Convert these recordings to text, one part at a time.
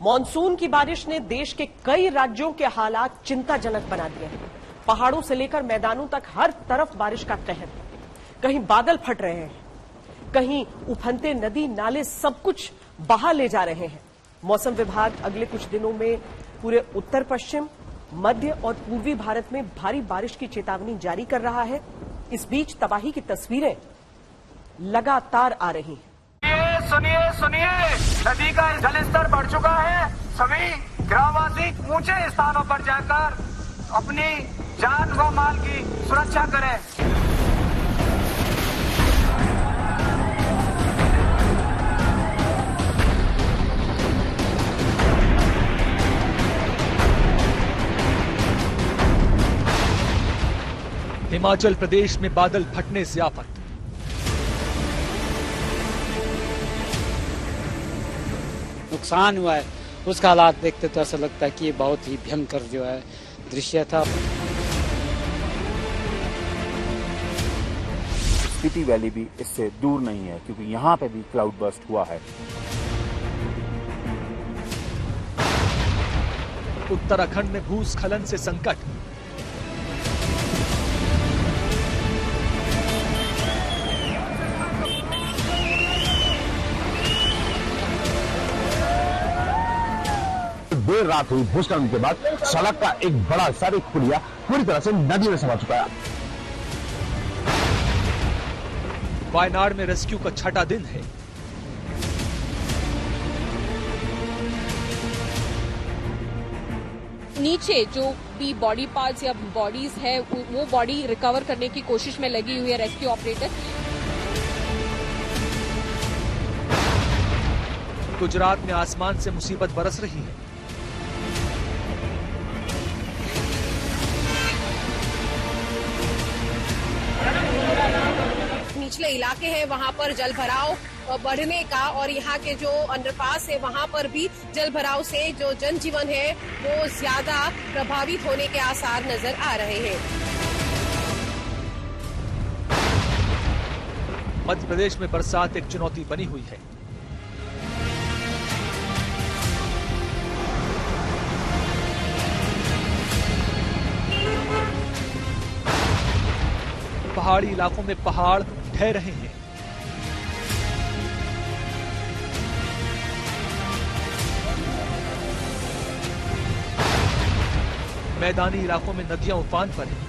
Monsoon की बारिश ने देश के कई राज्यों के हालात चिंताजनक बना दिए हैं। पहाड़ों से लेकर मैदानों तक हर तरफ बारिश का कहर। कहीं बादल फट रहे हैं, कहीं उफनते नदी नाले सब कुछ बहा ले जा रहे हैं। मौसम विभाग अगले कुछ दिनों में पूरे उत्तर पश्चिम, मध्य और पूर्वी भारत में भारी बारिश की चेतावनी जारी कर रहा है। इस बीच तबाही की तस्वीरें लगातार आ रही हैं। सुनिए, नदी का जलस्तर बढ़ चुका है। सभी ग्रामवासी ऊंचे स्थानों पर जाकर अपनी जान व माल की सुरक्षा करें। हिमाचल प्रदेश में बादल फटने से आफत। नुकसान हुआ है, उसका हालात देखते तो ऐसा लगता है कि ये बहुत ही भयंकर जो है दृश्य था। स्पीति वैली भी इससे दूर नहीं है, क्योंकि यहाँ पे भी क्लाउड बर्स्ट हुआ है। उत्तराखंड में भूस्खलन से संकट। देर रात हुई भूस्खलन के बाद सड़क का एक बड़ा सारी पुलिया पूरी तरह से नदी में समा चुका है। वायनाड में रेस्क्यू का छठा दिन है। नीचे जो भी बॉडी पार्ट्स या बॉडीज है वो बॉडी रिकवर करने की कोशिश में लगी हुई है रेस्क्यू ऑपरेटर। गुजरात में आसमान से मुसीबत बरस रही है। निचले इलाके हैं वहां पर जल भराव बढ़ने का और यहाँ के जो अंडरपास है वहां पर भी जल भराव से जो जनजीवन है वो ज्यादा प्रभावित होने के आसार नजर आ रहे हैं। मध्य प्रदेश में बरसात एक चुनौती बनी हुई है। पहाड़ी इलाकों में पहाड़ ढह रहे हैं। मैदानी इलाकों में नदियां उफान पर हैं।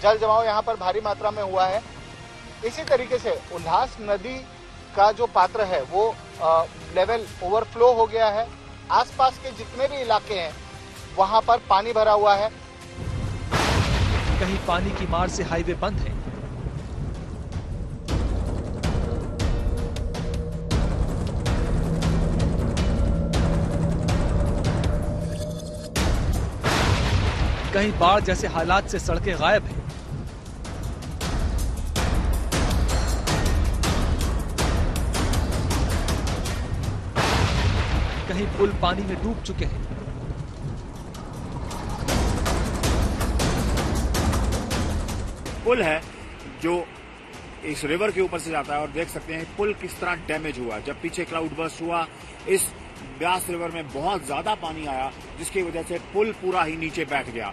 जल जमाव यहाँ पर भारी मात्रा में हुआ है। इसी तरीके से उल्लास नदी का जो पात्र है वो लेवल ओवरफ्लो हो गया है। आसपास के जितने भी इलाके हैं वहां पर पानी भरा हुआ है। कहीं पानी की मार से हाईवे बंद है। कहीं बाढ़ जैसे हालात से सड़कें गायब हैं। कहीं पुल पानी में डूब चुके हैं। पुल है जो इस रिवर के ऊपर से जाता है और देख सकते हैं पुल किस तरह डैमेज हुआ। जब पीछे क्लाउड बर्स्ट हुआ इस ब्यास रिवर में बहुत ज्यादा पानी आया जिसकी वजह से पुल पूरा ही नीचे बैठ गया।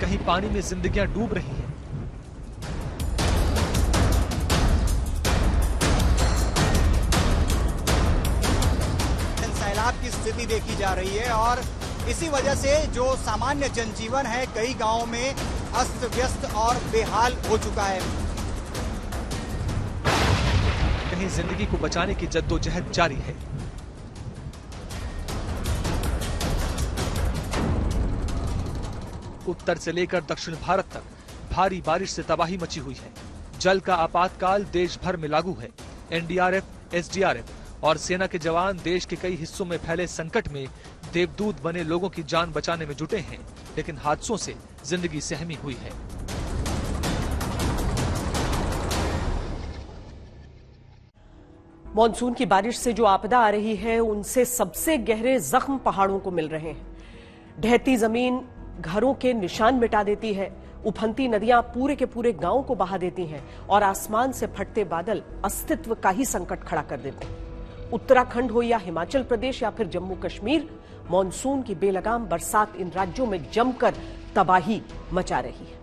कहीं पानी में जिंदगियां डूब रही हैं। सैलाब की स्थिति देखी जा रही है और इसी वजह से जो सामान्य जनजीवन है कई गांवों में अस्त व्यस्त और बेहाल हो चुका है। कहीं जिंदगी को बचाने की जद्दोजहद जारी है। उत्तर से लेकर दक्षिण भारत तक भारी बारिश से तबाही मची हुई है। जल का आपातकाल देश भर में लागू है। एनडीआरएफ, एसडीआरएफ और सेना के जवान देश के कई हिस्सों में फैले संकट में देवदूत बने लोगों की जान बचाने में जुटे हैं, लेकिन हादसों से जिंदगी सहमी हुई है। मॉनसून की बारिश से जो आपदा आ रही है उनसे सबसे गहरे जख्म पहाड़ों को मिल रहे हैं। ढहती जमीन घरों के निशान मिटा देती है। उफनती नदियां पूरे के पूरे गांव को बहा देती हैं और आसमान से फटते बादल अस्तित्व का ही संकट खड़ा कर देते हैं। उत्तराखंड हो या हिमाचल प्रदेश या फिर जम्मू कश्मीर, मॉनसून की बेलगाम बरसात इन राज्यों में जमकर तबाही मचा रही है।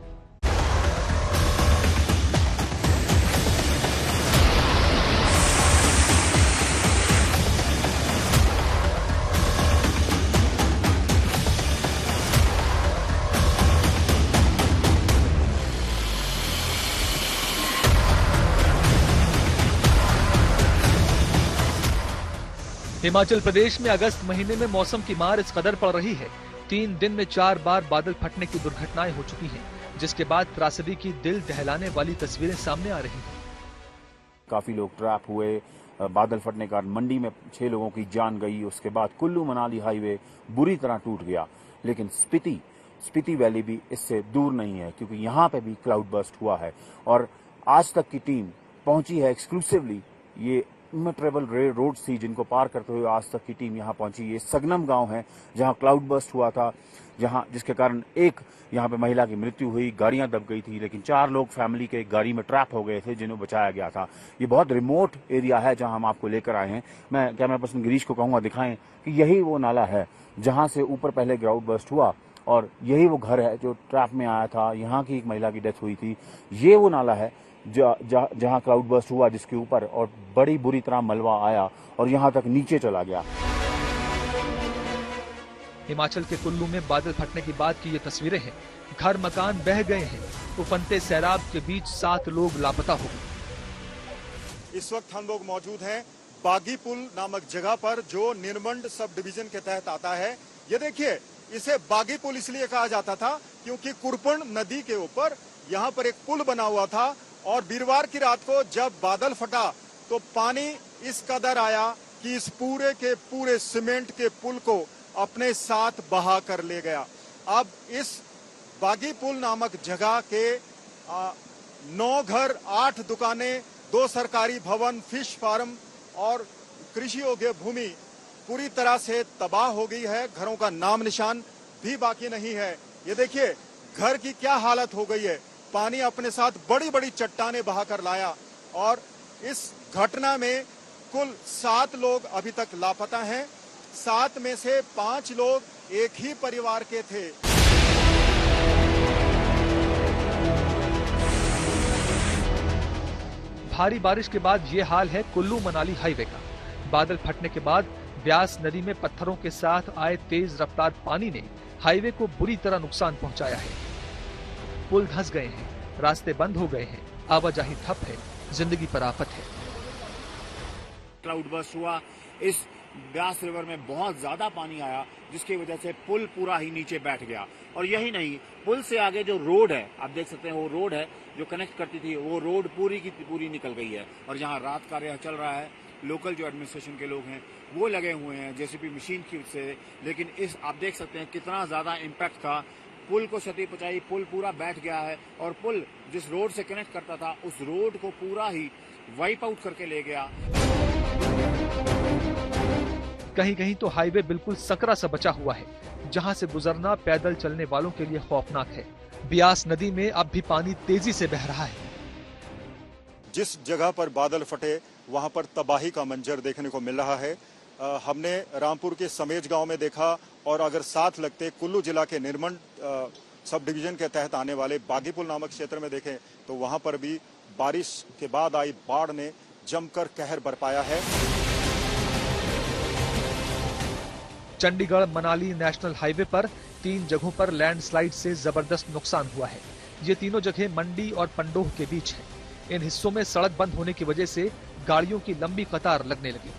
हिमाचल प्रदेश में अगस्त महीने में मौसम की मार इस कदर पड़ रही है, 3 दिन में 4 बार बादल फटने की दुर्घटनाएं हो चुकी हैं, जिसके बाद त्रासदी की दिल दहलाने वाली तस्वीरें सामने आ रही हैं। काफी लोग ट्रैप हुए, बादल फटने के कारण मंडी में 6 लोगों की जान गई। उसके बाद कुल्लू मनाली हाईवे बुरी तरह टूट गया। लेकिन स्पीति वैली भी इससे दूर नहीं है, क्योंकि यहाँ पे भी क्लाउड बर्स्ट हुआ है और आज तक की टीम पहुंची है एक्सक्लूसिवली। ये इमेट्रेबल रोड थी जिनको पार करते हुए आज तक की टीम यहाँ पहुंची। ये सगनम गांव है जहां क्लाउड बर्स्ट हुआ था, जिसके कारण एक यहाँ पे महिला की मृत्यु हुई, गाड़ियां दब गई थी, लेकिन 4 लोग फैमिली के गाड़ी में ट्रैप हो गए थे जिन्हें बचाया गया था। ये बहुत रिमोट एरिया है जहां हम आपको लेकर आए हैं। मैं कैमरा पर्सन गिरीश को कहूंगा दिखाएं कि यही वो नाला है जहां से ऊपर पहले क्लाउड बर्स्ट हुआ और यही वो घर है जो ट्रैप में आया था। यहाँ की एक महिला की डेथ हुई थी। ये वो नाला है जहां क्लाउड बर्स्ट हुआ, जिसके ऊपर और बड़ी बुरी तरह मलबा आया और यहां तक नीचे चला गया। हिमाचल के कुल्लू में बादल फटने की बाद की ये तस्वीरें हैं। घर मकान बह गए हैं। उफनते सैलाब के बीच 7 लोग लापता हो गए। इस वक्त हम लोग मौजूद हैं बागी पुल नामक जगह पर, जो निरमंड सब डिवीजन के तहत आता है। ये देखिए, इसे बागी पुल इसलिए कहा जाता था क्योंकि कुरपण नदी के ऊपर यहाँ पर एक पुल बना हुआ था और वीरवार की रात को जब बादल फटा तो पानी इस कदर आया कि इस पूरे के पूरे सीमेंट के पुल को अपने साथ बहा कर ले गया। अब इस बागी पुल नामक जगह के 9 घर, 8 दुकानें, 2 सरकारी भवन, फिश फार्म और कृषि योग्य भूमि पूरी तरह से तबाह हो गई है। घरों का नाम निशान भी बाकी नहीं है। ये देखिए घर की क्या हालत हो गई है। पानी अपने साथ बड़ी बड़ी चट्टानें बहाकर लाया और इस घटना में कुल 7 लोग अभी तक लापता हैं। 7 में से 5 लोग एक ही परिवार के थे। भारी बारिश के बाद ये हाल है कुल्लू मनाली हाईवे का। बादल फटने के बाद ब्यास नदी में पत्थरों के साथ आए तेज रफ्तार पानी ने हाईवे को बुरी तरह नुकसान पहुंचाया है। पुल धंस गए हैं, रास्ते बंद हो गए हैं, आवाजाही ठप है, जिंदगी पर आफत है। क्लाउड बर्स्ट हुआ, इस ब्यास रिवर में बहुत ज्यादा पानी आया, जिसकी वजह से पुल पूरा ही नीचे बैठ गया। और यही नहीं, पुल से आगे जो रोड है, आप देख सकते हैं वो रोड है जो कनेक्ट करती थी, वो रोड पूरी की पूरी निकल गई है। और जहां रात कार्य चल रहा है, लोकल जो एडमिनिस्ट्रेशन के लोग हैं वो लगे हुए हैं जेसीबी मशीन की से, लेकिन इस आप देख सकते हैं कितना ज्यादा इम्पैक्ट था। पुल को क्षति पहुंचाई, पुल पूरा बैठ गया है और पुल जिस रोड से कनेक्ट करता था उस रोड को पूरा ही वाइप आउट करके ले गया। कहीं कहीं तो हाईवे बिल्कुल सकरा सा बचा हुआ है, जहां से गुजरना पैदल चलने वालों के लिए खौफनाक है। ब्यास नदी में अब भी पानी तेजी से बह रहा है। जिस जगह पर बादल फटे वहां पर तबाही का मंजर देखने को मिल रहा है। हमने रामपुर के समेज गांव में देखा और अगर साथ लगते कुल्लू जिला के निरमंड सब डिवीजन के तहत आने वाले बागीपुल नामक क्षेत्र में देखें तो वहां पर भी बारिश के बाद आई बाढ़ ने जमकर कहर बरपाया है। चंडीगढ़ मनाली नेशनल हाईवे पर 3 जगहों पर लैंडस्लाइड से जबरदस्त नुकसान हुआ है। ये तीनों जगह मंडी और पंडोह के बीच है। इन हिस्सों में सड़क बंद होने की वजह से गाड़ियों की लंबी कतार लगने लगी।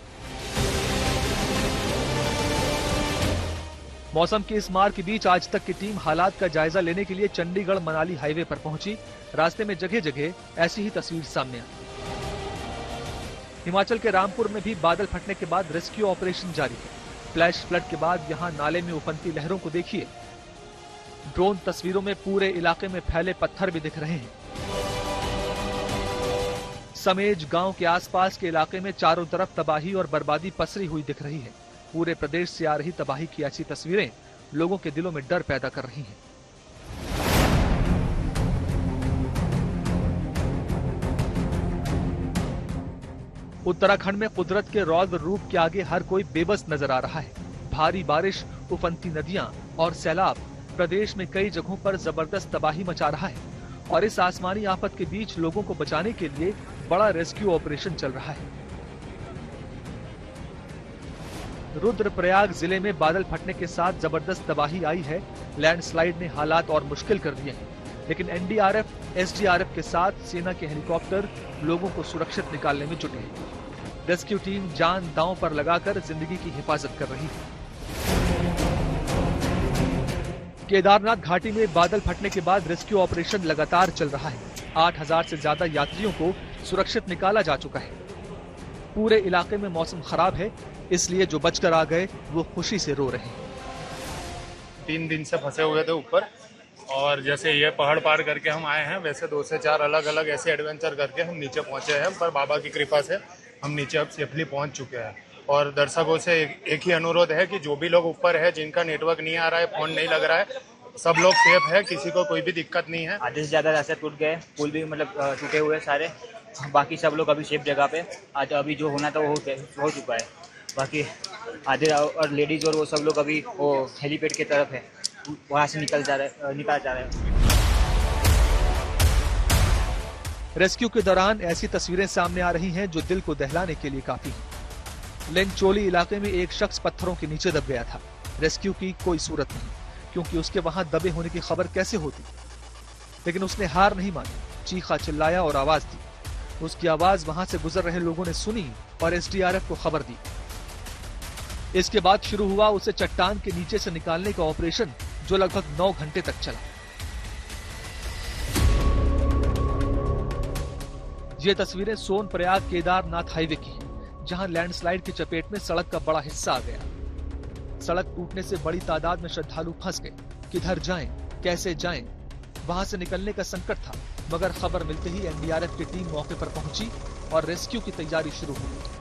मौसम की इस मार के बीच आज तक की टीम हालात का जायजा लेने के लिए चंडीगढ़ मनाली हाईवे पर पहुंची। रास्ते में जगह जगह ऐसी ही तस्वीर सामने आई। हिमाचल के रामपुर में भी बादल फटने के बाद रेस्क्यू ऑपरेशन जारी है। फ्लैश फ्लड के बाद यहां नाले में उफनती लहरों को देखिए। ड्रोन तस्वीरों में पूरे इलाके में फैले पत्थर भी दिख रहे हैं। समेज गांव के आसपास के इलाके में चारों तरफ तबाही और बर्बादी पसरी हुई दिख रही है। पूरे प्रदेश से आ रही तबाही की ऐसी तस्वीरें लोगों के दिलों में डर पैदा कर रही हैं। उत्तराखंड में कुदरत के रौद्र रूप के आगे हर कोई बेबस नजर आ रहा है। भारी बारिश, उफनती नदियां और सैलाब प्रदेश में कई जगहों पर जबरदस्त तबाही मचा रहा है और इस आसमानी आफत के बीच लोगों को बचाने के लिए बड़ा रेस्क्यू ऑपरेशन चल रहा है। रुद्रप्रयाग जिले में बादल फटने के साथ जबरदस्त तबाही आई है। लैंडस्लाइड ने हालात और मुश्किल कर दिए हैं, लेकिन एनडीआरएफ, एसडीआरएफ के साथ सेना के हेलीकॉप्टर लोगों को सुरक्षित निकालने में जुटे हैं। रेस्क्यू टीम जान दांव पर लगाकर जिंदगी की हिफाजत कर रही है। केदारनाथ घाटी में बादल फटने के बाद रेस्क्यू ऑपरेशन लगातार चल रहा है। 8000 से ज्यादा यात्रियों को सुरक्षित निकाला जा चुका है। पूरे इलाके में मौसम खराब है, इसलिए जो बचकर आ गए वो खुशी से रो रहे हैं। 3 दिन से फंसे हुए थे ऊपर, और जैसे ये पहाड़ पार करके हम आए हैं, वैसे 2 से 4 अलग अलग ऐसे एडवेंचर करके हम नीचे पहुंचे हैं। पर बाबा की कृपा से हम नीचे अब सेफली पहुंच चुके हैं। और दर्शकों से एक ही अनुरोध है कि जो भी लोग ऊपर है, जिनका नेटवर्क नहीं आ रहा है, फोन नहीं लग रहा है, सब लोग सेफ है, किसी को कोई भी दिक्कत नहीं है। आधे से ज्यादा रास्ते टूट गए, पुल भी मतलब टूटे हुए सारे। बाकी सब लोग अभी सेफ जगह पे, आज अभी जो होना था वो हो चुका है। बाकी आधे और लेडीज और वो सब लोग अभी वो हेलीपैड की तरफ है, वहाँ से निकल जा रहे हैं। रेस्क्यू के दौरान ऐसी तस्वीरें सामने आ रही हैं जो दिल को दहलाने के लिए काफी हैं। लेंगचोली इलाके में एक शख्स पत्थरों के नीचे दब गया था। रेस्क्यू की कोई सूरत नहीं, क्योंकि उसके वहां दबे होने की खबर कैसे होती, लेकिन उसने हार नहीं मानी, चीखा चिल्लाया और आवाज दी। उसकी आवाज वहां से गुजर रहे लोगों ने सुनी और एसडीआरएफ को खबर दी। इसके बाद शुरू हुआ उसे चट्टान के नीचे से निकालने का ऑपरेशन, जो लगभग 9 घंटे तक चला। ये तस्वीरें सोनप्रयाग केदारनाथ हाईवे की हैं, जहां लैंडस्लाइड की चपेट में सड़क का बड़ा हिस्सा आ गया। सड़क टूटने से बड़ी तादाद में श्रद्धालु फंस गए। किधर जाएं, कैसे जाएं? वहां से निकलने का संकट था, मगर खबर मिलते ही एनडीआरएफ की टीम मौके पर पहुंची और रेस्क्यू की तैयारी शुरू हो गई।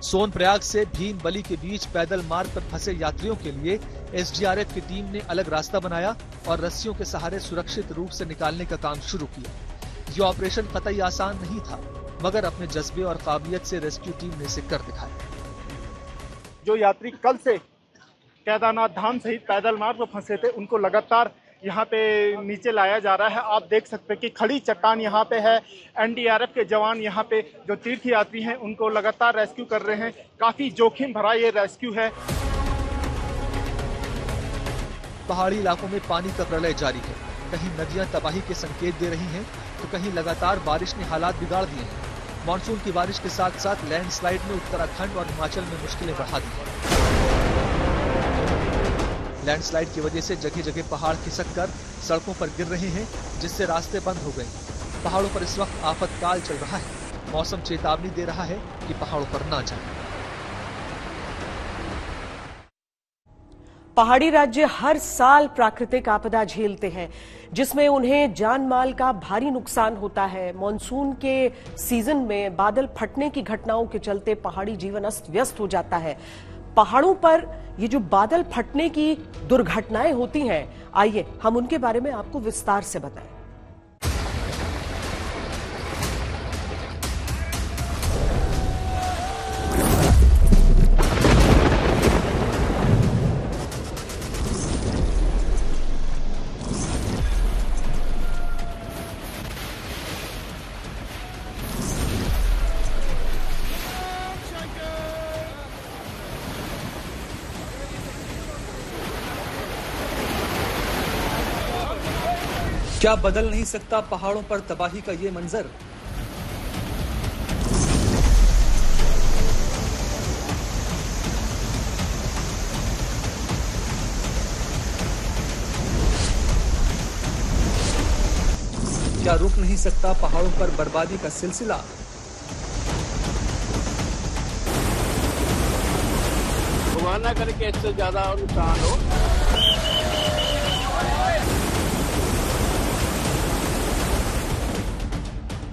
सोनप्रयाग से भीमबली के बीच पैदल मार्ग पर फंसे यात्रियों के लिए एसडीआरएफ की टीम ने अलग रास्ता बनाया और रस्सियों के सहारे सुरक्षित रूप से निकालने का काम शुरू किया। ये ऑपरेशन कतई आसान नहीं था, मगर अपने जज्बे और काबिलियत से रेस्क्यू टीम ने इसे कर दिखाया। जो यात्री कल से केदारनाथ धाम सहित पैदल मार्ग पर फंसे थे, उनको लगातार यहाँ पे नीचे लाया जा रहा है। आप देख सकते हैं कि खड़ी चट्टान यहाँ पे है। एनडीआरएफ के जवान यहाँ पे जो तीर्थ यात्री हैं उनको लगातार रेस्क्यू कर रहे हैं। काफी जोखिम भरा ये रेस्क्यू है। पहाड़ी इलाकों में पानी का प्रलय जारी है। कहीं नदियां तबाही के संकेत दे रही हैं, तो कहीं लगातार बारिश ने हालात बिगाड़ दिए हैं। मानसून की बारिश के साथ साथ लैंडस्लाइड ने उत्तराखंड और हिमाचल में मुश्किलें बढ़ा दी हैं। लैंडस्लाइड की वजह से जगह जगह पहाड़ खिसक कर सड़कों पर गिर रहे हैं, जिससे रास्ते बंद हो गए। पहाड़ों पर इस वक्त आफतकाल चल रहा है। मौसम चेतावनी दे रहा है कि पहाड़ों पर ना जाएं। पहाड़ी राज्य हर साल प्राकृतिक आपदा झेलते हैं, जिसमें उन्हें जान माल का भारी नुकसान होता है। मॉनसून के सीजन में बादल फटने की घटनाओं के चलते पहाड़ी जीवन अस्त व्यस्त हो जाता है। पहाड़ों पर ये जो बादल फटने की दुर्घटनाएं होती हैं, आइए हम उनके बारे में आपको विस्तार से बताएं। क्या बदल नहीं सकता पहाड़ों पर तबाही का ये मंजर? क्या रुक नहीं सकता पहाड़ों पर बर्बादी का सिलसिला? भगवान ना करे कि इससे ज्यादा नुकसान हो।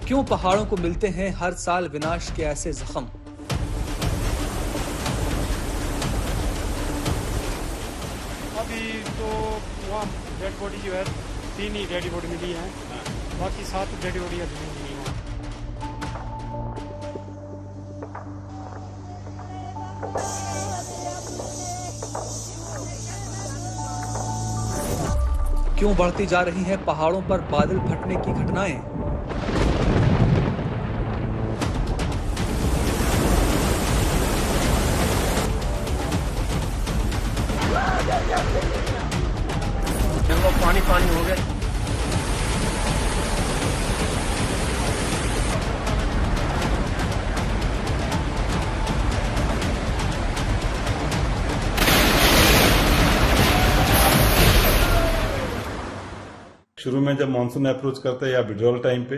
क्यों पहाड़ों को मिलते हैं हर साल विनाश के ऐसे जख्म? अभी तो वहाँ डेड बॉडी जो है 3 ही डेड बॉडी मिली है, बाकी 7 डेड बॉडी अभी नहीं मिली है। क्यों बढ़ती जा रही हैं पहाड़ों पर बादल फटने की घटनाएं? देखो पानी पानी हो गया। शुरू में जब मानसून अप्रोच करता है या विड्रॉल टाइम पे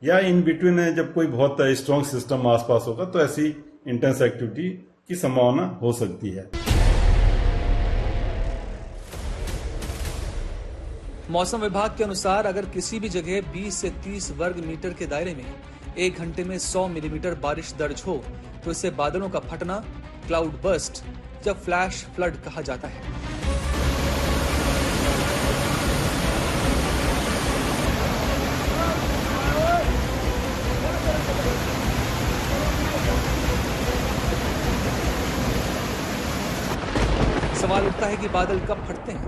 या इन बिटवीन जब कोई बहुत स्ट्रॉन्ग सिस्टम आसपास होगा तो ऐसी इंटेंस एक्टिविटी की संभावना हो सकती है। मौसम विभाग के अनुसार अगर किसी भी जगह 20 से 30 वर्ग मीटर के दायरे में 1 घंटे में 100 मिलीमीटर बारिश दर्ज हो तो इसे बादलों का फटना, क्लाउड बर्स्ट या फ्लैश फ्लड कहा जाता है। सवाल उठता है कि बादल कब फटते हैं?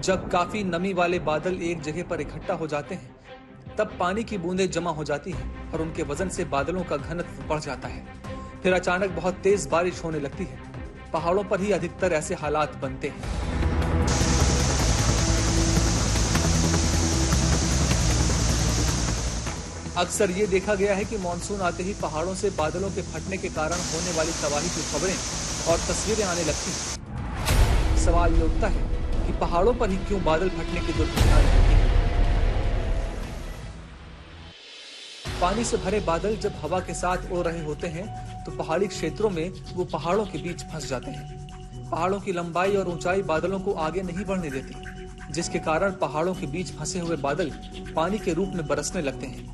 जब काफी नमी वाले बादल एक जगह पर इकट्ठा हो जाते हैं तब पानी की बूंदें जमा हो जाती हैं और उनके वजन से बादलों का घनत्व बढ़ जाता है। फिर अचानक बहुत तेज बारिश होने लगती है। पहाड़ों पर ही अधिकतर ऐसे हालात बनते हैं। अक्सर ये देखा गया है कि मानसून आते ही पहाड़ों से बादलों के फटने के कारण होने वाली तबाही की खबरें और तस्वीरें आने लगती हैं। सवाल ये उठता है कि पहाड़ों पर ही क्यों बादल फटने की दुर्घटनाएं होती हैं? पानी से भरे बादल जब हवा के साथ उड़ रहे होते हैं तो पहाड़ी क्षेत्रों में वो पहाड़ों के बीच फंस जाते हैं। पहाड़ों की लंबाई और ऊंचाई बादलों को आगे नहीं बढ़ने देती, जिसके कारण पहाड़ों के बीच फंसे हुए बादल पानी के रूप में बरसने लगते हैं।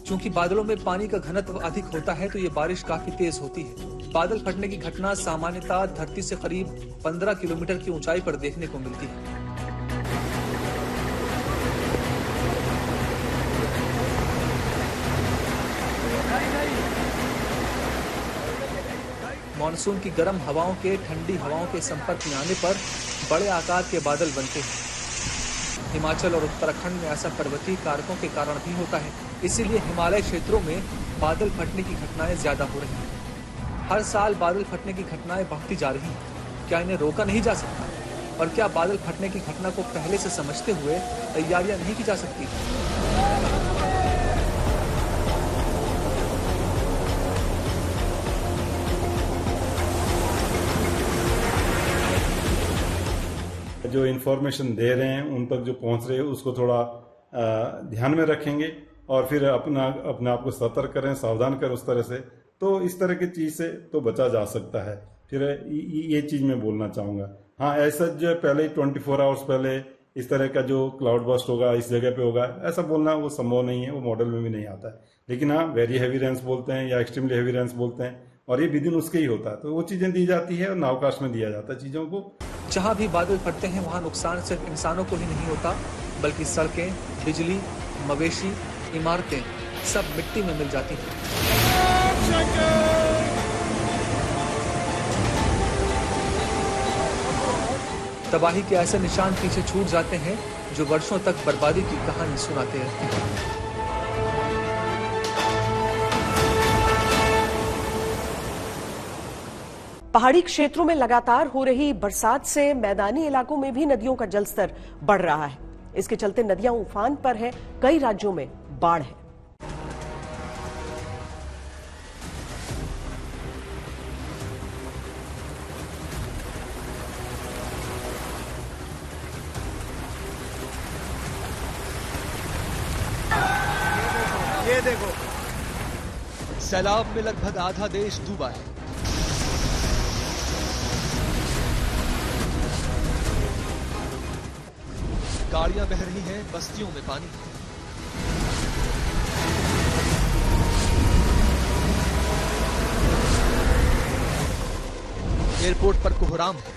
चूंकि बादलों में पानी का घनत्व अधिक होता है तो ये बारिश काफी तेज होती है। बादल फटने की घटना सामान्यतः धरती से करीब 15 किलोमीटर की ऊंचाई पर देखने को मिलती है। मानसून की गर्म हवाओं के ठंडी हवाओं के संपर्क में आने पर बड़े आकार के बादल बनते हैं। हिमाचल और उत्तराखंड में ऐसा पर्वतीय कारकों के कारण भी होता है, इसीलिए हिमालय क्षेत्रों में बादल फटने की घटनाएं ज्यादा हो रही हैं। हर साल बादल फटने की घटनाएं बढ़ती जा रही हैं। क्या इन्हें रोका नहीं जा सकता? और क्या बादल फटने की घटना को पहले से समझते हुए तैयारियां नहीं की जा सकती? जो इन्फॉर्मेशन दे रहे हैं उन तक जो पहुंच रहे हैं उसको थोड़ा ध्यान में रखेंगे और फिर अपने आप को सतर्क करें, सावधान करें उस तरह से, तो इस तरह की चीज से तो बचा जा सकता है। फिर ये चीज मैं बोलना चाहूंगा। हाँ, ऐसा जो पहले 24 आवर्स पहले इस तरह का जो क्लाउड बर्स्ट होगा इस जगह पे होगा, ऐसा बोलना वो संभव नहीं है, वो मॉडल में भी नहीं आता है। लेकिन हाँ, वेरी हैवी रेन्स बोलते हैं या एक्सट्रीमली हैवी रेन्स बोलते हैं और ये विदिन उसके ही होता है, तो वो चीजें दी जाती है और नावकाश में दिया जाता है चीजों को। जहां भी बादल फटते हैं वहां नुकसान सिर्फ इंसानों को ही नहीं होता, बल्कि सड़कें, बिजली, मवेशी, इमारतें सब मिट्टी में मिल जाती हैं। तबाही के ऐसे निशान पीछे छूट जाते हैं जो वर्षों तक बर्बादी की कहानी सुनाते रहते हैं। पहाड़ी क्षेत्रों में लगातार हो रही बरसात से मैदानी इलाकों में भी नदियों का जलस्तर बढ़ रहा है। इसके चलते नदियां उफान पर हैं, कई राज्यों में बाढ़ है। ये देखो, सैलाब में लगभग आधा देश डूबा है। गाड़ियां बह रही हैं, बस्तियों में पानी है। एयरपोर्ट पर कोहराम है।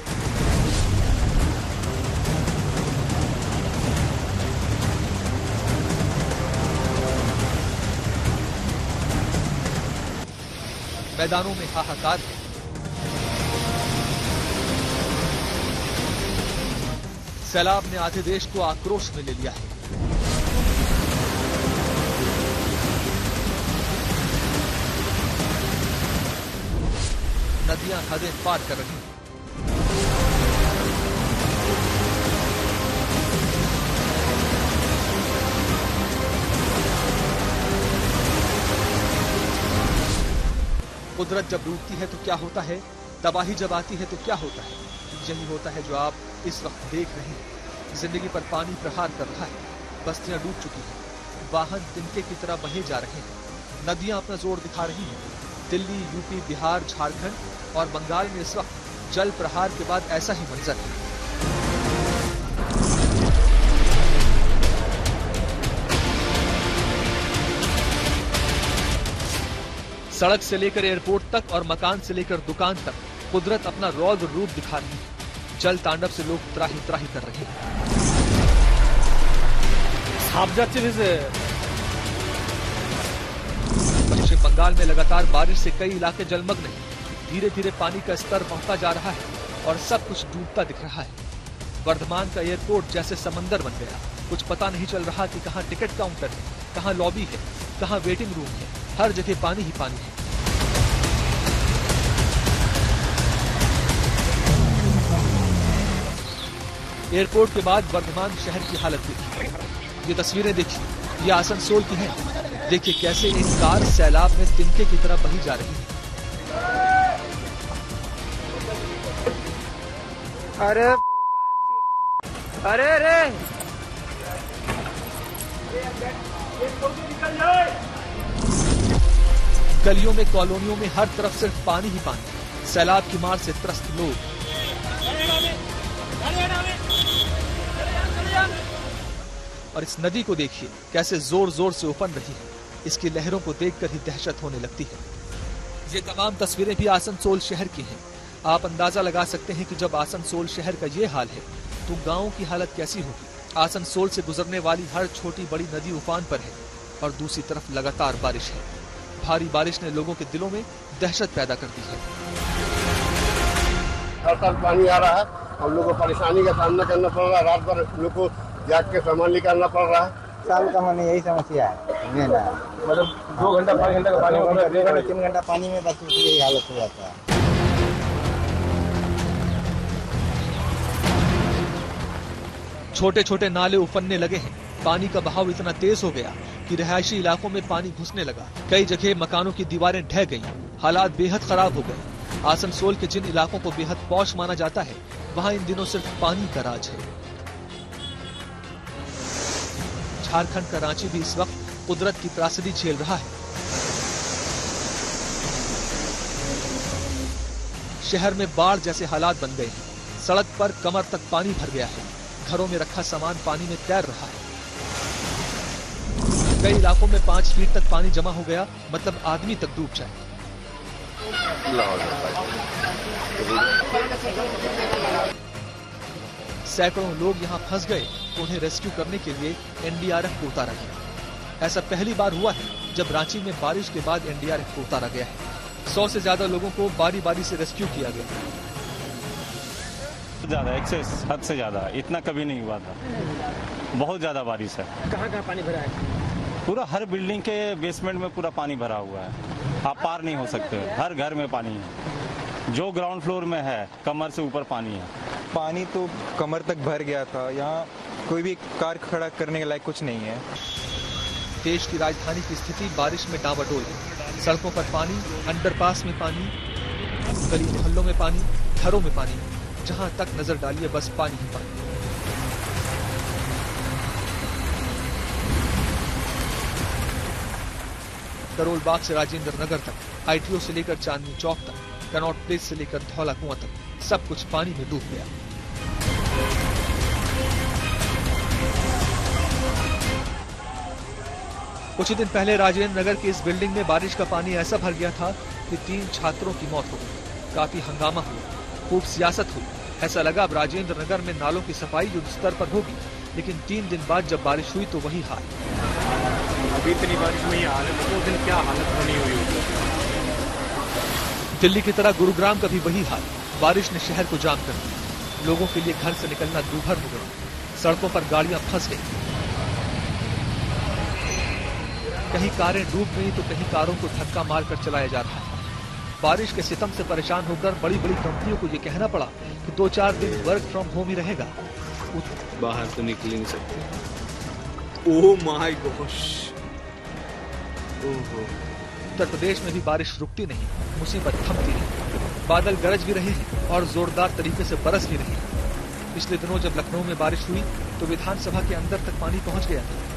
मैदानों में हाहाकार है। सैलाब ने आधे देश को आक्रोश में ले लिया है। नदियां हदें पार कर रही हैं। कुदरत जब रूठती है तो क्या होता है, तबाही जब आती है तो क्या होता है, यही होता है जो आप इस वक्त देख रहे हैं। जिंदगी पर पानी प्रहार कर रहा है, बस्तियां डूब चुकी हैं, वाहन तिनके की तरह बहे जा रहे हैं, नदियां अपना जोर दिखा रही हैं। दिल्ली, यूपी, बिहार, झारखंड और बंगाल में इस वक्त जल प्रहार के बाद ऐसा ही मंजर है। सड़क से लेकर एयरपोर्ट तक और मकान से लेकर दुकान तक कुदरत अपना रौद्र रूप दिखा रही है। जल तांडव से लोग त्राही त्राही कर रहे हैं। पश्चिम बंगाल में लगातार बारिश से कई इलाके जलमग्न हैं। धीरे धीरे पानी का स्तर बढ़ता जा रहा है और सब कुछ डूबता दिख रहा है। वर्धमान का एयरपोर्ट जैसे समंदर बन गया। कुछ पता नहीं चल रहा कि कहाँ टिकट काउंटर है, कहाँ लॉबी है, कहाँ वेटिंग रूम है। हर जगह पानी ही पानी है। एयरपोर्ट के बाद वर्धमान शहर की हालत देखिए। ये तस्वीरें देखिए, ये आसनसोल की हैं। देखिए कैसे एक कार सैलाब में तिनके की तरह बही जा रही है। अरे अरे अरे गलियों में, कॉलोनियों में हर तरफ सिर्फ पानी ही पानी। सैलाब की मार से त्रस्त लोग। और इस नदी को देखिए कैसे जोर जोर से उफन रही है। इसकी लहरों को देखकर ही दहशत होने लगती है। ये तमाम तस्वीरें भी आसनसोल शहर की हैं। आप अंदाजा लगा सकते हैं कि जब आसनसोल शहर का ये हाल है तो गाँव की हालत कैसी होगी। आसनसोल से गुजरने वाली हर छोटी बड़ी नदी उफान पर है और दूसरी तरफ लगातार बारिश है। भारी बारिश ने लोगों के दिलों में दहशत पैदा कर दी है। हर तरफ पानी आ रहा है, हम लोग को परेशानी का सामना करना पड़ रहा है। रात भर लोग को जाग के सामान निकालना पड़ रहा है। साल का मैंने यही समस्या है। मतलब 2 घंटा 5 घंटा का पानी, 3 घंटा पानी में बच्चों की यही हालत हो जाता है। छोटे छोटे नाले उफनने लगे हैं। पानी का बहाव इतना तेज हो गया कि रिहायशी इलाकों में पानी घुसने लगा। कई जगह मकानों की दीवारें ढह गईं। हालात बेहद खराब हो गए। आसनसोल के जिन इलाकों को बेहद पौष माना जाता है वहां इन दिनों सिर्फ पानी का राज है। झारखंड का रांची भी इस वक्त कुदरत की त्रासदी झेल रहा है। शहर में बाढ़ जैसे हालात बन गए हैं। सड़क पर कमर तक पानी भर गया है। घरों में रखा सामान पानी में तैर रहा है। कई इलाकों में 5 फीट तक पानी जमा हो गया, मतलब आदमी तक डूब जाए। सैकड़ों लोग यहां फंस गए तो उन्हें रेस्क्यू करने के लिए एनडीआरएफ को उतारा गया। ऐसा पहली बार हुआ है जब रांची में बारिश के बाद एनडीआरएफ को उतारा गया है। 100 से ज्यादा लोगों को बारी बारी से रेस्क्यू किया गया। ज्यादा, एक्सेस, हद से ज्यादा, इतना कभी नहीं हुआ था। बहुत ज्यादा बारिश है। कहाँ पानी भरा है? पूरा हर बिल्डिंग के बेसमेंट में पूरा पानी भरा हुआ है। आप पार नहीं हो सकते। हर घर में पानी है। जो ग्राउंड फ्लोर में है कमर से ऊपर पानी है। पानी तो कमर तक भर गया था। यहाँ कोई भी कार खड़ा करने के लायक कुछ नहीं है। देश की राजधानी की स्थिति बारिश में डामाडोल है। सड़कों पर पानी, अंडरपास में पानी, गली मोहल्लों में पानी, घरों में पानी। जहां तक नजर डालिए बस पानी ही पानी। करोल बाग से राजेंद्र नगर तक, आईटीओ से लेकर चांदनी चौक तक, कनॉट प्लेस से लेकर धौला कुआं तक सब कुछ पानी में डूब गया। कुछ दिन पहले राजेंद्र नगर की इस बिल्डिंग में बारिश का पानी ऐसा भर गया था कि 3 छात्रों की मौत हो गई। काफी हंगामा हुआ, खूब सियासत हुई। ऐसा लगा अब राजेंद्र नगर में नालों की सफाई युद्ध स्तर पर होगी, लेकिन 3 दिन बाद जब बारिश हुई तो वही हाल। अभी इतनी बारिश में ये हाल है, 2 दिन क्या हालत बनी हुई होगी। दिल्ली की तरह गुरुग्राम का भी वही हाल। बारिश ने शहर को जाम कर दिया। लोगों के लिए घर से निकलना दूभर हो गया। सड़कों पर गाड़ियां फंस गई, कहीं कारें डूब गई तो कहीं कारों को धक्का मारकर चलाया जा रहा है। बारिश के सितम से परेशान होकर बड़ी बड़ी कंपनियों को यह कहना पड़ा कि 2-4 दिन वर्क फ्रॉम होम ही रहेगा। बाहर तो निकल ही नहीं सकते। Oh my gosh. ओहो। उत्तर प्रदेश में भी बारिश रुकती नहीं, मुसीबत थमती नहीं। बादल गरज भी रहे हैं और जोरदार तरीके से बरस भी रहे हैं। पिछले दिनों जब लखनऊ में बारिश हुई तो विधानसभा के अंदर तक पानी पहुंच गया था।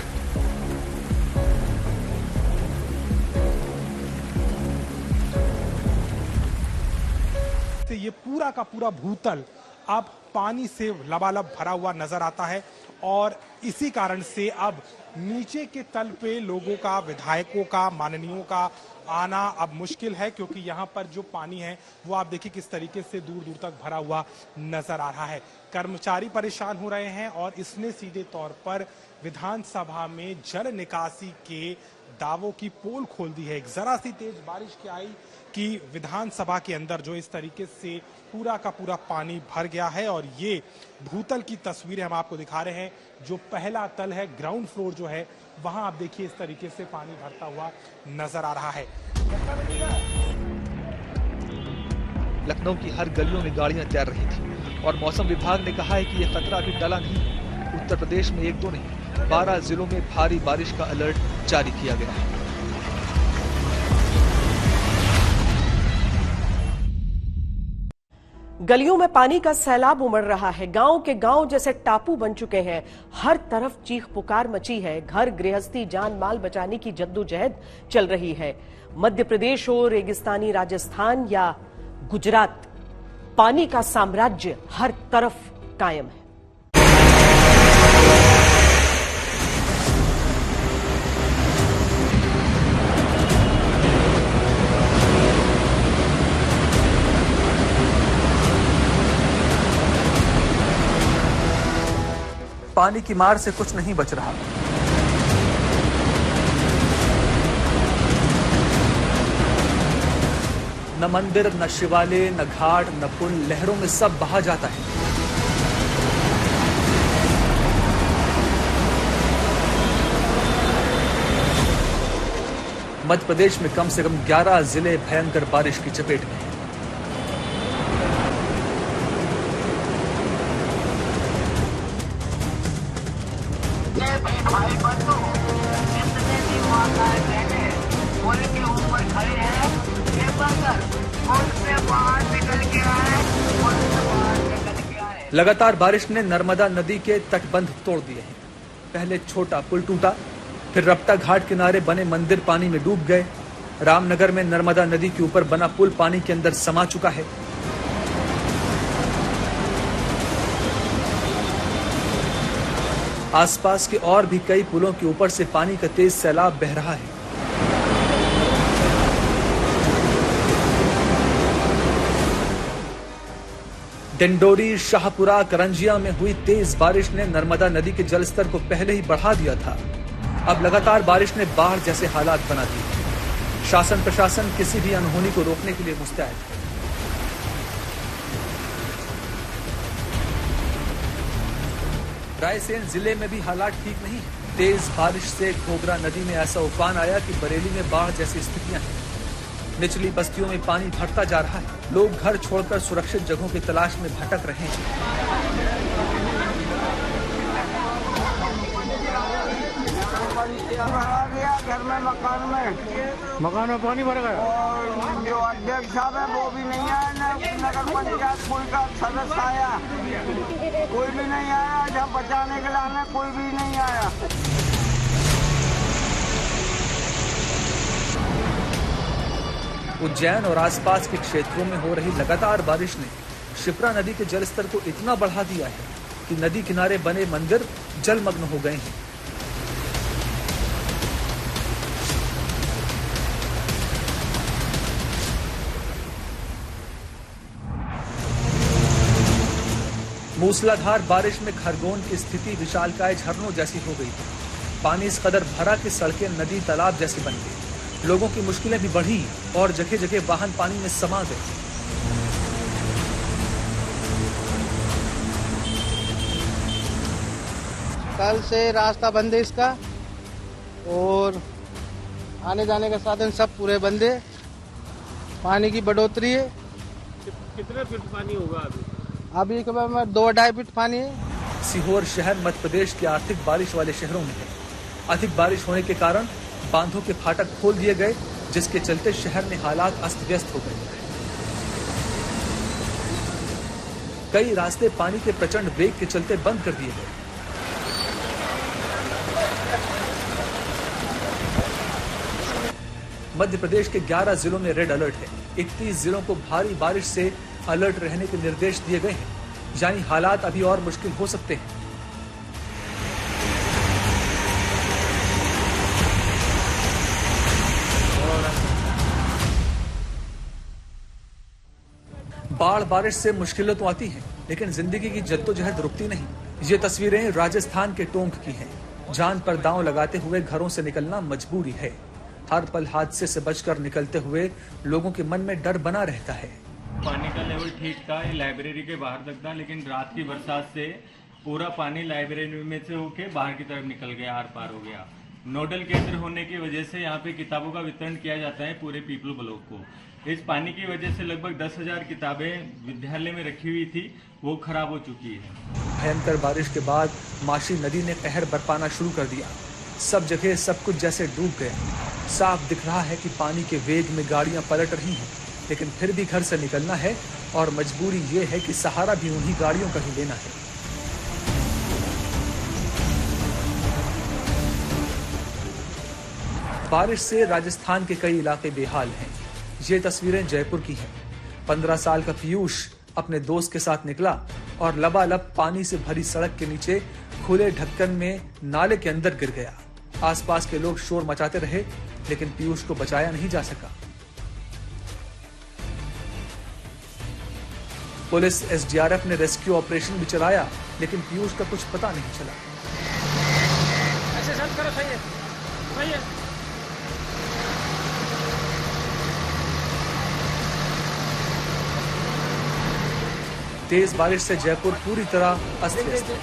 ये पूरा का पूरा भूतल अब पानी से लबालब भरा हुआ नजर आता है और इसी कारण से अब नीचे के तल पे लोगों का, विधायकों का, माननीयों का आना अब मुश्किल है, क्योंकि यहाँ पर जो पानी है वो आप देखिए किस तरीके से दूर दूर तक भरा हुआ नजर आ रहा है। कर्मचारी परेशान हो रहे हैं और इसने सीधे तौर पर विधानसभा में जल निकासी के दावों की पोल खोल दी है। एक जरा सी तेज बारिश क्या आई कि विधानसभा के अंदर जो इस तरीके से पूरा का पूरा पानी भर गया है और ये भूतल की तस्वीरें हम आपको दिखा रहे हैं। जो पहला तल है, ग्राउंड फ्लोर जो है, वहां आप देखिए इस तरीके से पानी भरता हुआ नजर आ रहा है। लखनऊ की हर गलियों में गाड़ियां तैर रही थी और मौसम विभाग ने कहा है कि यह खतरा अभी टला नहीं। उत्तर प्रदेश में 1-2 नहीं, 12 जिलों में भारी बारिश का अलर्ट जारी किया गया है। गलियों में पानी का सैलाब उमड़ रहा है। गांव के गांव जैसे टापू बन चुके हैं। हर तरफ चीख पुकार मची है। घर गृहस्थी, जान माल बचाने की जद्दोजहद चल रही है। मध्य प्रदेश हो, रेगिस्तानी राजस्थान या गुजरात, पानी का साम्राज्य हर तरफ कायम है। पानी की मार से कुछ नहीं बच रहा। न मंदिर, न शिवालय, न घाट, न पुल, लहरों में सब बहा जाता है। मध्य प्रदेश में कम से कम 11 जिले भयंकर बारिश की चपेट में हैं। भाई बंधु जितने भी वहाँ रहने पुल के ऊपर खड़े हैं, कृपा कर पुल से बाहर निकल के आए, पुल से बाहर निकल के आए। लगातार बारिश ने नर्मदा नदी के तटबंध तोड़ दिए हैं। पहले छोटा पुल टूटा, फिर रपटा घाट किनारे बने मंदिर पानी में डूब गए। रामनगर में नर्मदा नदी के ऊपर बना पुल पानी के अंदर समा चुका है। आसपास के और भी कई पुलों के ऊपर से पानी का तेज सैलाब बह रहा है। डिंडोरी, शाहपुरा, करंजिया में हुई तेज बारिश ने नर्मदा नदी के जलस्तर को पहले ही बढ़ा दिया था। अब लगातार बारिश ने बाढ़ जैसे हालात बना दिए। शासन प्रशासन किसी भी अनहोनी को रोकने के लिए मुस्तैद है। रायसेन जिले में भी हालात ठीक नहीं है। तेज बारिश से घोघरा नदी में ऐसा उफान आया कि बरेली में बाढ़ जैसी स्थितियां हैं। निचली बस्तियों में पानी भरता जा रहा है। लोग घर छोड़कर सुरक्षित जगहों की तलाश में भटक रहे हैं। घर में मकान में पानी भर गया और जो अध्यक्ष साहब है वो भी नहीं आया, नगर पंचायत कोई का सदस्य आया, कोई भी नहीं आया। जब बचाने के लिए आना कोई भी नहीं आया। उज्जैन और आसपास के क्षेत्रों में हो रही लगातार बारिश ने शिप्रा नदी के जलस्तर को इतना बढ़ा दिया है कि नदी किनारे बने मंदिर जलमग्न हो गए हैं। मूसलाधार बारिश में खरगोन की स्थिति विशालकाय झरनों जैसी हो गई थी। पानी इस कदर भरा कि सड़कें नदी तालाब जैसी बन गई। लोगों की मुश्किलें भी बढ़ी और जगह जगह वाहन पानी में समा गए। कल से रास्ता बंद है इसका, और आने जाने का साधन सब पूरे बंद है। पानी की बढ़ोतरी है। कितने फीट पानी होगा अभी के बाद में 2-2.5 फीट पानी है। सीहोर शहर मध्य प्रदेश के आर्थिक बारिश वाले शहरों में है। अधिक बारिश होने के कारण बांधों के फाटक खोल दिए गए, जिसके चलते शहर में हालात अस्त व्यस्त हो गए। कई रास्ते पानी के प्रचंड वेग के चलते बंद कर दिए गए। मध्य प्रदेश के 11 जिलों में रेड अलर्ट है। 31 जिलों को भारी बारिश से अलर्ट रहने के निर्देश दिए गए हैं, यानी हालात अभी और मुश्किल हो सकते हैं। बाढ़ बारिश से मुश्किलें तो आती हैं, लेकिन जिंदगी की जद्दोजहद रुकती नहीं। ये तस्वीरें राजस्थान के टोंक की हैं। जान पर दांव लगाते हुए घरों से निकलना मजबूरी है। हर पल हादसे से बचकर निकलते हुए लोगों के मन में डर बना रहता है। पानी का लेवल ठीक था, लाइब्रेरी के बाहर तक था, लेकिन रात की बरसात से पूरा पानी लाइब्रेरी में से होके बाहर की तरफ निकल गया, आर पार हो गया। नोडल केंद्र होने की वजह से यहाँ पे किताबों का वितरण किया जाता है पूरे पीपल ब्लॉक को। इस पानी की वजह से लगभग 10,000 किताबें विद्यालय में रखी हुई थी, वो खराब हो चुकी है। भयंकर बारिश के बाद माशी नदी ने कहर बरपाना शुरू कर दिया। सब जगह सब कुछ जैसे डूब गया। साफ दिख रहा है कि पानी के वेग में गाड़ियां पलट रही हैं, लेकिन फिर भी घर से निकलना है और मजबूरी ये है कि सहारा भी उन्हीं गाड़ियों का ही लेना है। बारिश से राजस्थान के कई इलाके बेहाल हैं। ये तस्वीरें जयपुर की हैं। 15 साल का पीयूष अपने दोस्त के साथ निकला और लबालब पानी से भरी सड़क के नीचे खुले ढक्कन में नाले के अंदर गिर गया। आसपास के लोग शोर मचाते रहे, लेकिन पीयूष को बचाया नहीं जा सका। पुलिस एसडीआरएफ ने रेस्क्यू ऑपरेशन भी चलाया, लेकिन पीयूष का कुछ पता नहीं चला। ऐसे सब करो, सही है, सही है। तेज बारिश से जयपुर पूरी तरह अस्त व्यस्त है।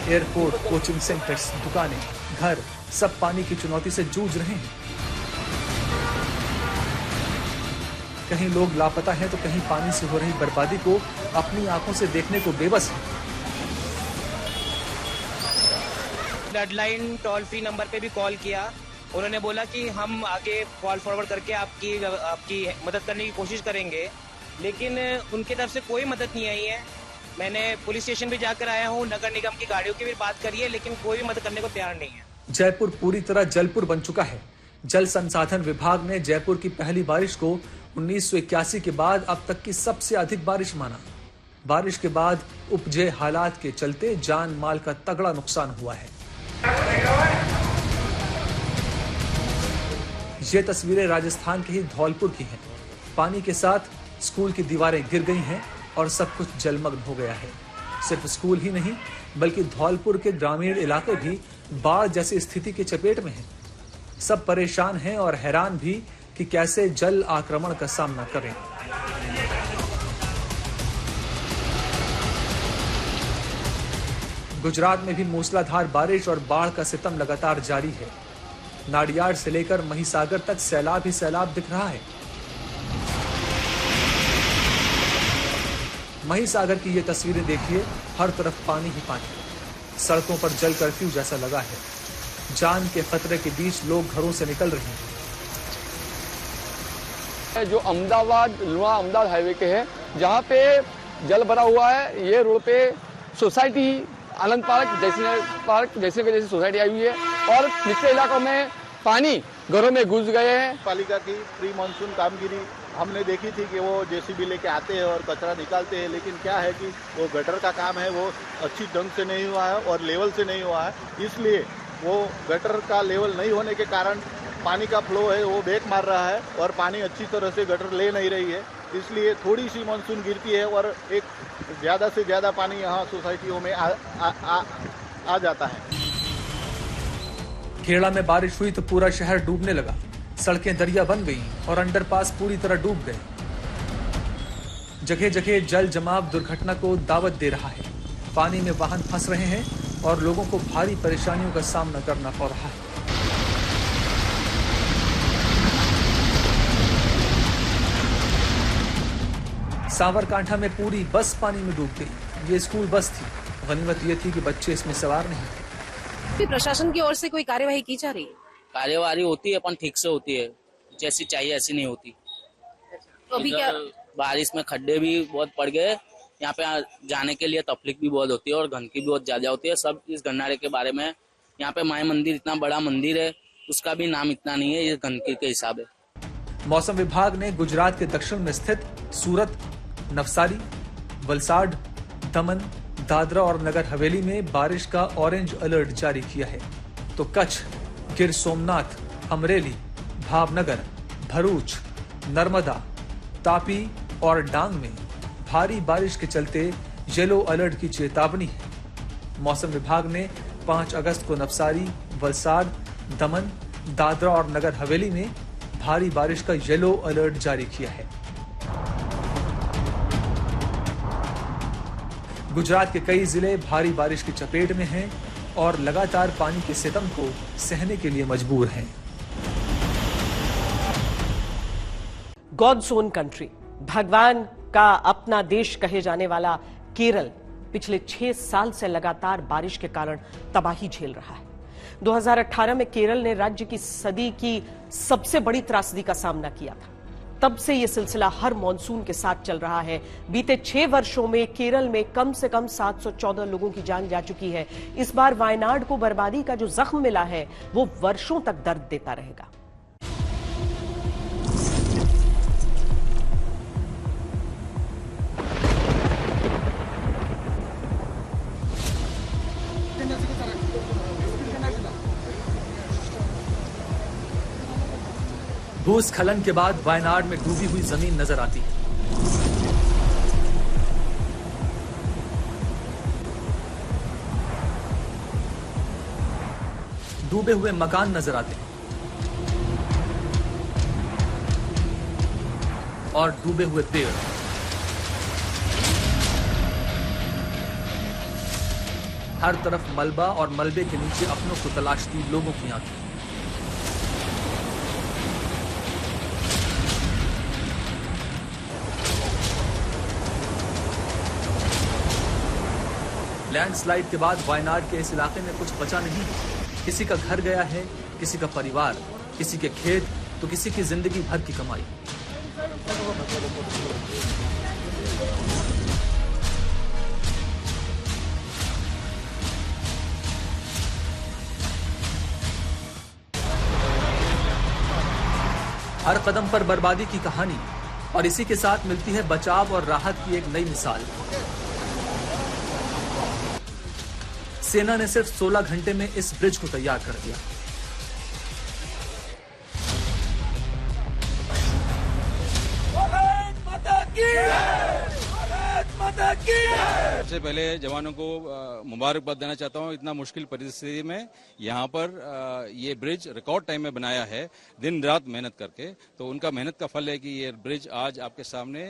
एयरपोर्ट, कोचिंग सेंटर्स, दुकानें, घर सब पानी की चुनौती से जूझ रहे हैं। कहीं लोग लापता हैं तो कहीं पानी से हो रही बर्बादी को अपनी आंखों से देखने को बेबस है। डेडलाइन टोल फ्री नंबर पे भी कॉल किया। उन्होंने बोला कि हम आगे कॉल फॉरवर्ड करके आपकी मदद करने की कोशिश करेंगे, लेकिन उनकी तरफ से कोई मदद नहीं आई है। मैंने पुलिस स्टेशन भी जाकर आया हूँ, नगर निगम की गाड़ियों की भी बात करी है, लेकिन कोई भी मदद करने को तैयार नहीं है। जयपुर पूरी तरह जलपुर बन चुका है। जल संसाधन विभाग ने जयपुर की पहली बारिश को 1981 के बाद अब तक की सबसे अधिक बारिश माना। बारिश के बाद उपजे हालात के चलते जान माल का तगड़ा नुकसान हुआ है। ये तस्वीरें राजस्थान के ही धौलपुर की हैं। पानी के साथ स्कूल की दीवारें गिर गई हैं और सब कुछ जलमग्न हो गया है। सिर्फ स्कूल ही नहीं, बल्कि धौलपुर के ग्रामीण इलाके भी बाढ़ जैसी स्थिति की चपेट में हैं। सब परेशान हैं और हैरान भी कि कैसे जल आक्रमण का सामना करें। गुजरात में भी मूसलाधार बारिश और बाढ़ का सितम लगातार जारी है। नाडियाड से लेकर महिसागर तक सैलाब ही सैलाब दिख रहा है। महिसागर की ये तस्वीरें देखिए, हर तरफ पानी ही पानी। सड़कों पर जल कर्फ्यू जैसा लगा है। जान के खतरे के बीच लोग घरों से निकल रहे हैं। जो अहमदाबाद लुणा अहमदाबाद हाईवे के है, जहाँ पे जल भरा हुआ है। ये रोड पे सोसाइटी आनंद पार्क जैसे सोसाइटी आई हुई है और निचले इलाकों में पानी घरों में घुस गए हैं। पालिका की प्री मानसून कामगिरी हमने देखी थी कि वो जेसीबी लेके आते हैं और कचरा निकालते हैं, लेकिन क्या है कि वो गटर का काम है, वो अच्छी ढंग से नहीं हुआ है और लेवल से नहीं हुआ है। इसलिए वो गटर का लेवल नहीं होने के कारण पानी का फ्लो है वो ब्रेक मार रहा है और पानी अच्छी तरह से गटर ले नहीं रही है। इसलिए थोड़ी सी मानसून गिरती है और एक ज़्यादा से ज़्यादा पानी यहाँ सोसाइटियों में आ जाता है। खेड़ा में बारिश हुई तो पूरा शहर डूबने लगा। सड़कें दरिया बन गई और अंडरपास पूरी तरह डूब गए। जगह जगह जल जमाव दुर्घटना को दावत दे रहा है। पानी में वाहन फंस रहे हैं और लोगों को भारी परेशानियों का सामना करना पड़ रहा है। सावरकांठा में पूरी बस पानी में डूब गई। ये स्कूल बस थी। गनीमत ये थी कि बच्चे इसमें सवार नहीं। प्रशासन की ओर से कोई कार्यवाही की जा रही है? कार्यवाही होती है, अपन ठीक से होती है, जैसी चाहिए ऐसी नहीं होती। तो अभी क्या बारिश में खड्डे भी बहुत पड़ गए, यहाँ पे जाने के लिए तकलीफ भी बहुत होती है और गंदगी भी बहुत ज्यादा होती है। सब इस गंडारे के बारे में, यहाँ पे माई मंदिर इतना बड़ा मंदिर है, उसका भी नाम इतना नहीं है, ये गंदगी के हिसाब है। मौसम विभाग ने गुजरात के दक्षिण में स्थित सूरत, नवसारी, वलसाड, दमन, दादरा और नगर हवेली में बारिश का ऑरेंज अलर्ट जारी किया है, तो कच्छ, गिर सोमनाथ, अमरेली, भावनगर, भरूच, नर्मदा, तापी और डांग में भारी बारिश के चलते येलो अलर्ट की चेतावनी है। मौसम विभाग ने 5 अगस्त को नवसारी, वलसाड, दमन, दादरा और नगर हवेली में भारी बारिश का येलो अलर्ट जारी किया है। गुजरात के कई जिले भारी बारिश की चपेट में हैं और लगातार पानी के सितम को सहने के लिए मजबूर हैं। गॉड्स ओन कंट्री, भगवान का अपना देश कहे जाने वाला केरल पिछले 6 साल से लगातार बारिश के कारण तबाही झेल रहा है। 2018 में केरल ने राज्य की सदी की सबसे बड़ी त्रासदी का सामना किया था। तब से यह सिलसिला हर मॉनसून के साथ चल रहा है। बीते 6 वर्षों में केरल में कम से कम 714 लोगों की जान जा चुकी है। इस बार वायनाड को बर्बादी का जो जख्म मिला है वो वर्षों तक दर्द देता रहेगा। भूस्खलन के बाद वायनाड में डूबी हुई जमीन नजर आती है। डूबे हुए मकान नजर आते हैं और डूबे हुए पेड़। हर तरफ मलबा और मलबे के नीचे अपनों को तलाशती लोगों की आंखें। लैंडस्लाइड के बाद वायनाड के इस इलाके में कुछ बचा नहीं। किसी का घर गया है, किसी का परिवार, किसी के खेत, तो किसी की जिंदगी भर की कमाई। हर कदम पर बर्बादी की कहानी और इसी के साथ मिलती है बचाव और राहत की एक नई मिसाल। सेना ने सिर्फ 16 घंटे में इस ब्रिज को तैयार कर दिया। सबसे पहले जवानों को मुबारकबाद देना चाहता हूं। इतना मुश्किल परिस्थिति में यहाँ पर ये ब्रिज रिकॉर्ड टाइम में बनाया है, दिन रात मेहनत करके। तो उनका मेहनत का फल है कि ये ब्रिज आज आपके सामने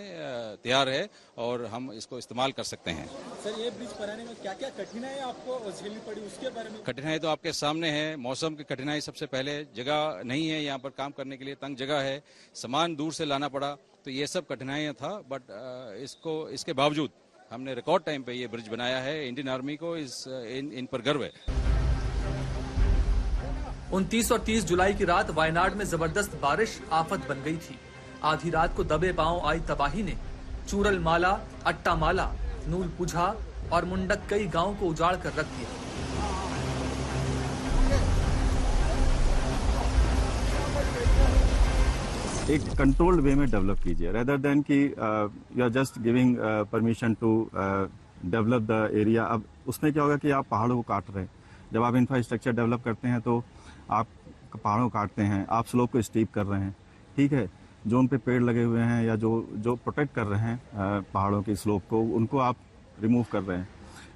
तैयार है और हम इसको इस्तेमाल कर सकते हैं। सर, ये ब्रिज बनाने में क्या क्या कठिनाई आपको झेलनी पड़ी, उसके बारे में? कठिनाई तो आपके सामने है। मौसम की कठिनाई सबसे पहले, जगह नहीं है यहाँ पर काम करने के लिए, तंग जगह है, सामान दूर से लाना पड़ा, तो ये सब कठिनाइयां था। बट इसके बावजूद हमने रिकॉर्ड टाइम पे ये ब्रिज बनाया है। इंडियन आर्मी को इन पर गर्व है। 29 और 30 जुलाई की रात वायनाड में जबरदस्त बारिश आफत बन गई थी। आधी रात को दबे पांव आई तबाही ने चूरल माला, अट्टा माला, नूल पुझा और मुंडक कई गांवों को उजाड़ कर रख दिया। एक कंट्रोल्ड वे में डेवलप कीजिए, रेदर देन कि you are just giving permission to develop the area. अब उसमें क्या होगा कि आप पहाड़ों को काट रहे हैं। जब आप इंफ्रास्ट्रक्चर डेवलप करते हैं तो आप पहाड़ों को काटते हैं, आप स्लोप को स्टीप कर रहे हैं, ठीक है। जो उन पे पेड़ लगे हुए हैं या जो प्रोटेक्ट कर रहे हैं पहाड़ों की स्लोप को, उनको आप रिमूव कर रहे हैं।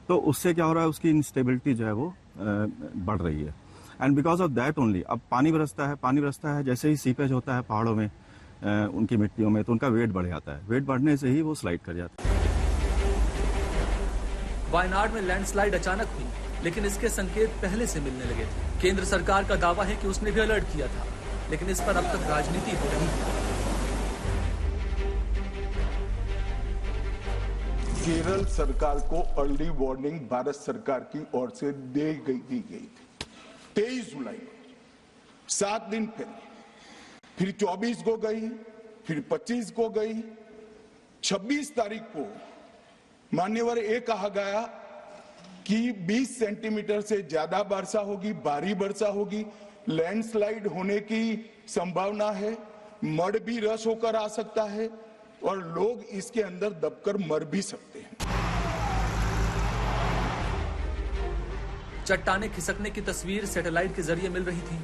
तो उससे क्या हो रहा है, उसकी इंस्टेबिलिटी जो है वो बढ़ रही है। And because of that only अब पानी बरसता है, जैसे ही सीपेज होता है पहाड़ों में उनकी मिट्टियों में, तो उनका वेट बढ़ जाता है। वेट बढ़ने से ही वो स्लाइड कर जाता है। वायनाड में लैंडस्लाइड अचानक हुई लेकिन इसके संकेत पहले से मिलने लगे थे। केंद्र सरकार का दावा है कि उसने भी अलर्ट किया था, लेकिन इस पर अब तक राजनीति हो रही है। केरल सरकार को अर्ली वार्निंग भारत सरकार की ओर से दी गई थी 23 जुलाई को, 7 दिन पहले, फिर 24 को गई, फिर 25 को गई, 26 तारीख को मान्यवर ये कहा गया कि 20 सेंटीमीटर से ज्यादा वर्षा होगी, भारी वर्षा होगी, लैंडस्लाइड होने की संभावना है, मड भी रस होकर आ सकता है और लोग इसके अंदर दबकर मर भी सकते हैं। चट्टाने खिसकने की तस्वीर सैटेलाइट के जरिए मिल रही थी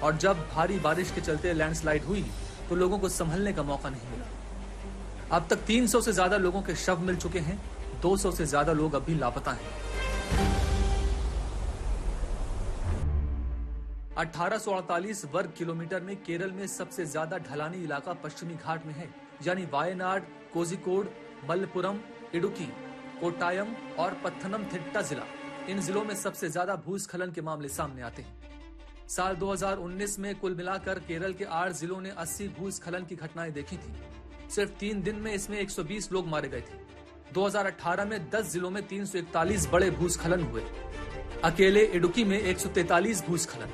और जब भारी बारिश के चलते लैंडस्लाइड हुई तो लोगों को संभलने का मौका नहीं मिला। अब तक 300 से ज्यादा लोगों के शव मिल चुके हैं, 200 से ज्यादा लोग अभी लापता हैं। 1848 वर्ग किलोमीटर में केरल में सबसे ज्यादा ढलानी इलाका पश्चिमी घाट में है, यानी वायनाड, कोझिकोड, मलप्पुरम, इडुक्की, कोट्टायम और पत्थनमथिट्टा जिला। इन जिलों में सबसे ज्यादा भूस्खलन के मामले सामने आते हैं। साल 2019 में कुल मिलाकर केरल के 8 जिलों ने 80 भूस्खलन की घटनाएं देखी थी। सिर्फ 3 दिन में इसमें 120 लोग मारे गए थे। 2018 में 10 जिलों में 341 बड़े भूस्खलन हुए। अकेले इडुक्की में 143 भूस्खलन,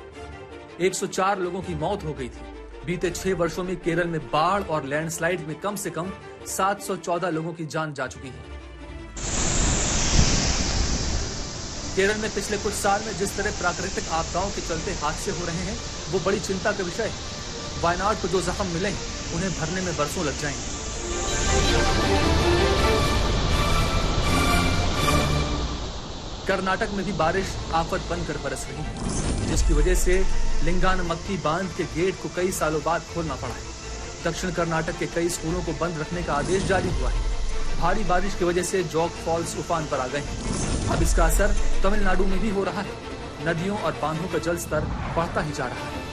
104 लोगों की मौत हो गई थी। बीते 6 वर्षों में केरल में बाढ़ और लैंडस्लाइड में कम से कम 714 लोगों की जान जा चुकी है। केरल में पिछले कुछ साल में जिस तरह प्राकृतिक आपदाओं के चलते हादसे हो रहे हैं, वो बड़ी चिंता का विषय है। वायनाड को जो जख्म मिले उन्हें भरने में बरसों लग जाएंगे। कर्नाटक में भी बारिश आफत बनकर बरस रही है, जिसकी वजह से लिंगानमक्की बांध के गेट को कई सालों बाद खोलना पड़ा है। दक्षिण कर्नाटक के कई स्कूलों को बंद रखने का आदेश जारी हुआ है। भारी बारिश की वजह से जॉग फॉल्स उफान पर आ गए हैं। अब इसका असर तमिलनाडु में भी हो रहा है। नदियों और बांधों का जल स्तर बढ़ता ही जा रहा है।